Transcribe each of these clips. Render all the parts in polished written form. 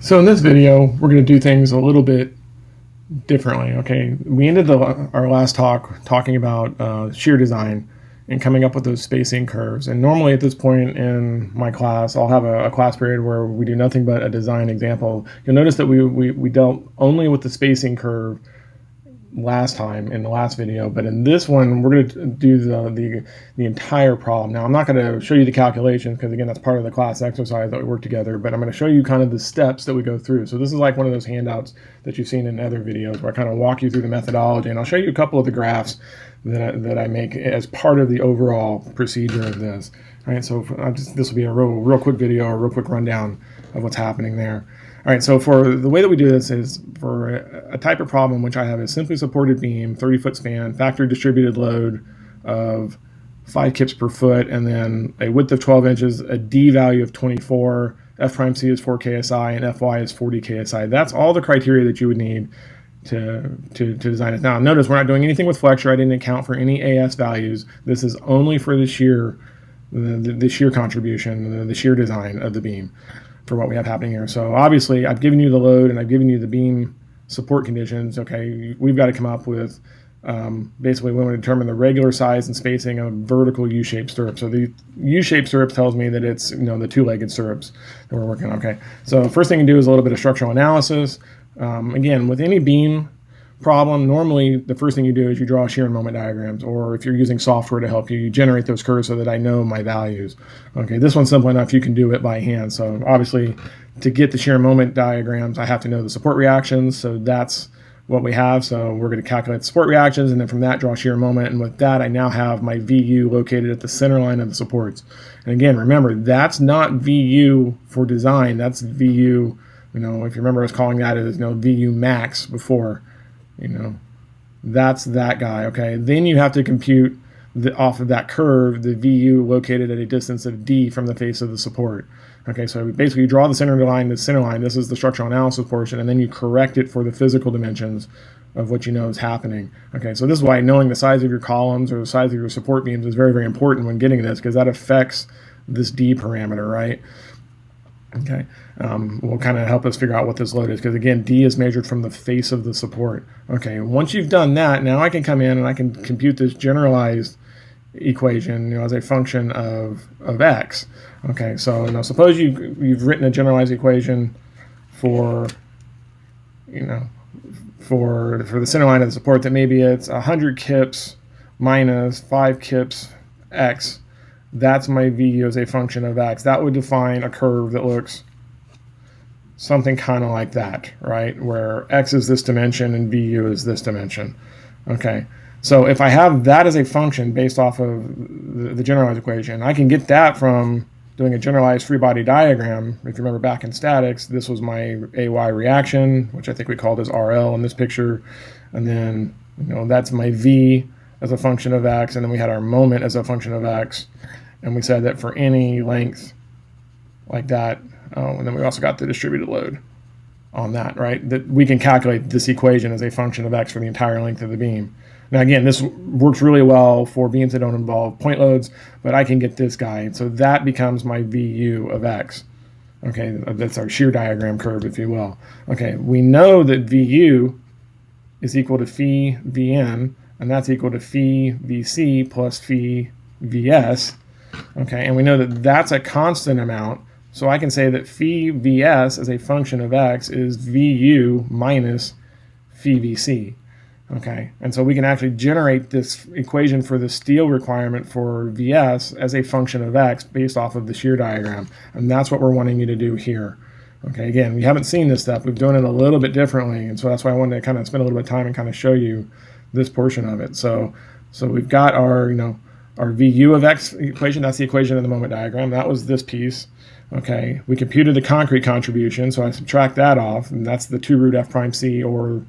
So in this video, we're going to do things a little bit differently. Okay, we ended our last talk talking about shear design and coming up with those spacing curves. And normally at this point in my class, I'll have a class period where we do nothing but a design example. You'll notice that we dealt only with the spacing curve last time in the last video, but in this one we're going to do the entire problem. Now I'm not going to show you the calculations because again that's part of the class exercise that we work together, but I'm going to show you kind of the steps that we go through. So this is like one of those handouts that you've seen in other videos where I kind of walk you through the methodology, and I'll show you a couple of the graphs that I make as part of the overall procedure of this. All right, so this will be a real quick video, a real quick rundown of what's happening there. All right, so for the way that we do this is for a type of problem which I have a simply supported beam, 30-foot span, factory distributed load of 5 kips per foot, and then a width of 12 inches, a D value of 24, F prime C is 4 KSI, and Fy is 40 KSI. That's all the criteria that you would need to design it. Now notice we're not doing anything with flexure. I didn't account for any AS values. This is only for the shear, the shear contribution, the shear design of the beam for what we have happening here. So obviously I've given you the load and I've given you the beam support conditions. Okay, we've got to come up with basically we want to determine the regular size and spacing of vertical U-shaped stirrup. So the U-shaped stirrups tells me that it's the two-legged stirrups that we're working on. Okay, so first thing you do is a little bit of structural analysis. Again, with any beam problem, normally the first thing you do is you draw shear and moment diagrams, or if you're using software to help you, you generate those curves so that I know my values. Okay, this one's simple enough, you can do it by hand. So obviously to get the shear and moment diagrams, I have to know the support reactions, so that's what we have. So we're going to calculate the support reactions, and then from that draw shear and moment, and with that I now have my VU located at the center line of the supports. And again, remember, that's not VU for design, that's VU, if you remember us calling that as VU max before. That's that guy. Okay, then you have to compute off of that curve the VU located at a distance of D from the face of the support. Okay, so basically you draw the center line to center line. This is the structural analysis portion, and then you correct it for the physical dimensions of what you know is happening. Okay, so this is why knowing the size of your columns or the size of your support beams is very, very important when getting this, because that affects this D parameter, right? Okay, will kind of help us figure out what this load is, because again, D is measured from the face of the support. Okay, once you've done that, now I can come in and I can compute this generalized equation, as a function of X. Okay, so suppose you've written a generalized equation for for the center line of the support that maybe it's 100 kips minus 5 kips X. That's my VU as a function of X. That would define a curve that looks something kind of like that, right? Where X is this dimension and VU is this dimension. Okay, so if I have that as a function based off of the generalized equation, I can get that from doing a generalized free body diagram. If you remember back in statics, this was my AY reaction, which I think we called as RL in this picture. And then, that's my V as a function of X, and then we had our moment as a function of X. And we said that for any length like that, and then we also got the distributed load on that, right? That we can calculate this equation as a function of X for the entire length of the beam. Now again, this works really well for beams that don't involve point loads, but I can get this guy. So that becomes my VU of X. Okay, that's our shear diagram curve, if you will. Okay, we know that VU is equal to phi Vn, and that's equal to phi Vc plus phi Vs. Okay, and we know that that's a constant amount, so I can say that phi Vs as a function of X is VU minus phi Vc. Okay, and so we can actually generate this equation for the steel requirement for Vs as a function of X based off of the shear diagram, and that's what we're wanting you to do here. Okay, again, we haven't seen this step. We've done it a little bit differently, and so that's why I wanted to kind of spend a little bit of time and kind of show you this portion of it. So we've got our, our VU of X equation. That's the equation in the moment diagram. That was this piece. Okay, we computed the concrete contribution, so I subtract that off, and that's the 2 root F prime C or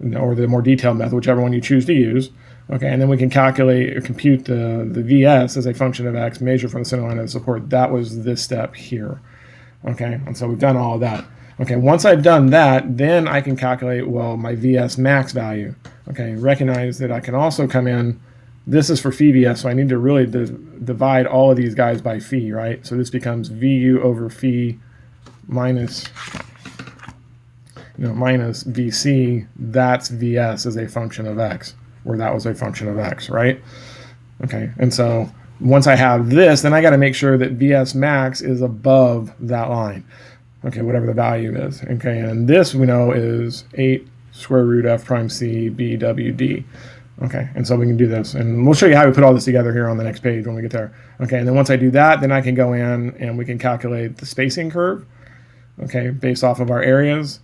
the more detailed method, whichever one you choose to use. Okay, and then we can calculate or compute the Vs as a function of X measured from the center line of the support. That was this step here. Okay, and so we've done all of that. Okay, once I've done that, then I can calculate, well, my Vs max value. Okay, recognize that I can also come in, this is for phi Vs, so I need to really divide all of these guys by phi, right? So this becomes VU over phi minus minus VC, that's VS as a function of X, where that was a function of X, right? Okay, and so once I have this, then I got to make sure that VS max is above that line. Okay, whatever the value is. Okay, and this we know is 8 square root F prime C B W D. Okay, and so we can do this, and we'll show you how we put all this together here on the next page when we get there. Okay, and then once I do that, then I can go in and we can calculate the spacing curve, okay, based off of our areas,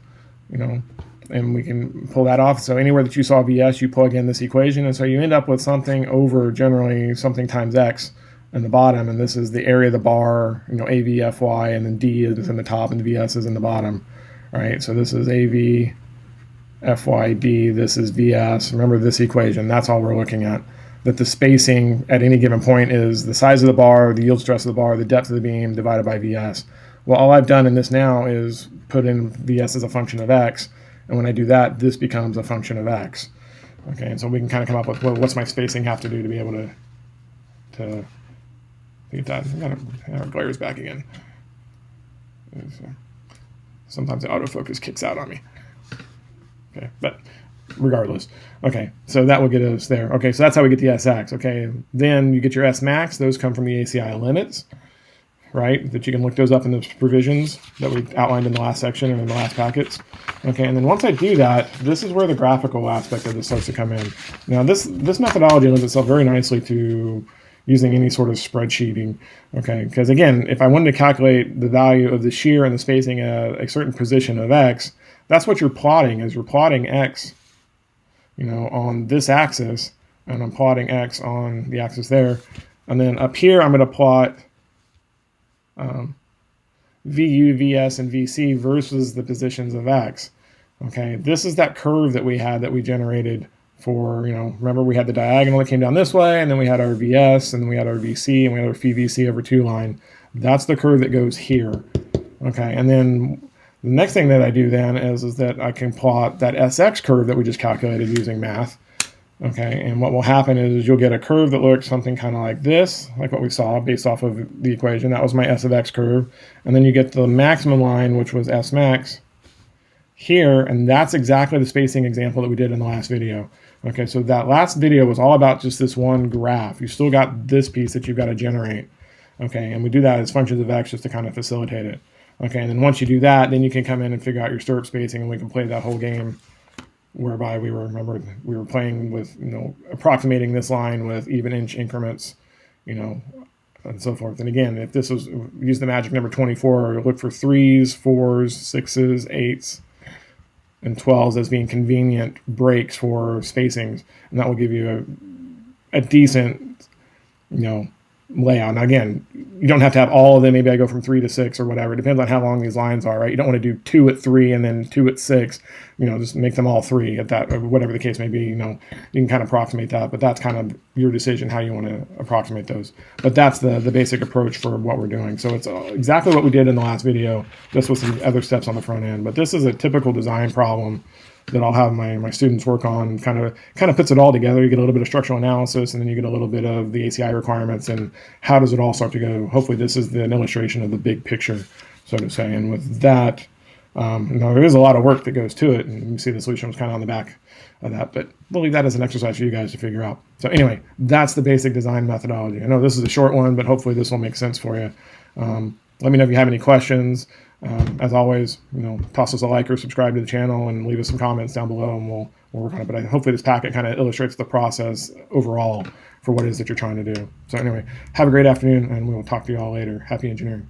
and we can pull that off. So anywhere that you saw VS, you plug in this equation, and so you end up with something over generally something times X in the bottom, and this is the area of the bar, AV, FY, and then D is in the top and VS is in the bottom, right? So this is AV, FYD, this is VS. Remember this equation, that's all we're looking at. That the spacing at any given point is the size of the bar, the yield stress of the bar, the depth of the beam divided by VS. Well, all I've done in this now is put in VS as a function of X, and when I do that, this becomes a function of X. Okay, and so we can kind of come up with, well, what's my spacing have to do to be able to get that. Our glare's back again. Sometimes the autofocus kicks out on me. Okay, but regardless. Okay, so that will get us there. Okay, so that's how we get the SX. Okay, then you get your S max. Those come from the ACI limits, right? That you can look those up in the provisions that we outlined in the last section and in the last packets. Okay, and then once I do that, this is where the graphical aspect of this starts to come in. Now, this methodology lends itself very nicely to using any sort of spreadsheeting, okay? Because again, if I wanted to calculate the value of the shear and the spacing at a certain position of X, that's what you're plotting, is you're plotting X, on this axis, and I'm plotting X on the axis there. And then up here, I'm going to plot VU, VS, and VC versus the positions of X. Okay, this is that curve that we had that we generated for, remember we had the diagonal that came down this way, and then we had our VS, and then we had our VC, and we had our phi VC over 2 line. That's the curve that goes here. Okay, and then the next thing that I do then is that I can plot that SX curve that we just calculated using math. Okay, and what will happen is you'll get a curve that looks something kind of like this, like what we saw based off of the equation. That was my S of X curve. And then you get the maximum line, which was S max here, and that's exactly the spacing example that we did in the last video. Okay, so that last video was all about just this one graph. You still got this piece that you've got to generate. Okay, and we do that as functions of X just to kind of facilitate it. Okay, and then once you do that, then you can come in and figure out your stirrup spacing, and we can play that whole game whereby we were playing with, approximating this line with even inch increments, and so forth. And again, if this was, use the magic number 24, look for 3s, 4s, 6s, 8s, and 12s as being convenient breaks for spacings, and that will give you a decent, layout. Now again, you don't have to have all of them. Maybe I go from 3 to 6 or whatever. It depends on how long these lines are, right? You don't want to do 2 at 3 and then 2 at 6. Just make them all 3 at that, or whatever the case may be. You can kind of approximate that, but that's kind of your decision how you want to approximate those. But that's the basic approach for what we're doing. So it's exactly what we did in the last video, just with some other steps on the front end. But this is a typical design problem that I'll have my students work on. Kind of puts it all together. You get a little bit of structural analysis, and then you get a little bit of the ACI requirements, and how does it all start to go. Hopefully this is an illustration of the big picture, so to say. And with that, there is a lot of work that goes to it, and you can see the solution was kind of on the back of that, but we'll leave that as an exercise for you guys to figure out. So anyway, that's the basic design methodology. I know this is a short one, but hopefully this will make sense for you. Let me know if you have any questions. As always, toss us a like or subscribe to the channel and leave us some comments down below, and we'll work on it. But hopefully this packet kind of illustrates the process overall for what it is that you're trying to do. So anyway, have a great afternoon, and we will talk to you all later. Happy engineering.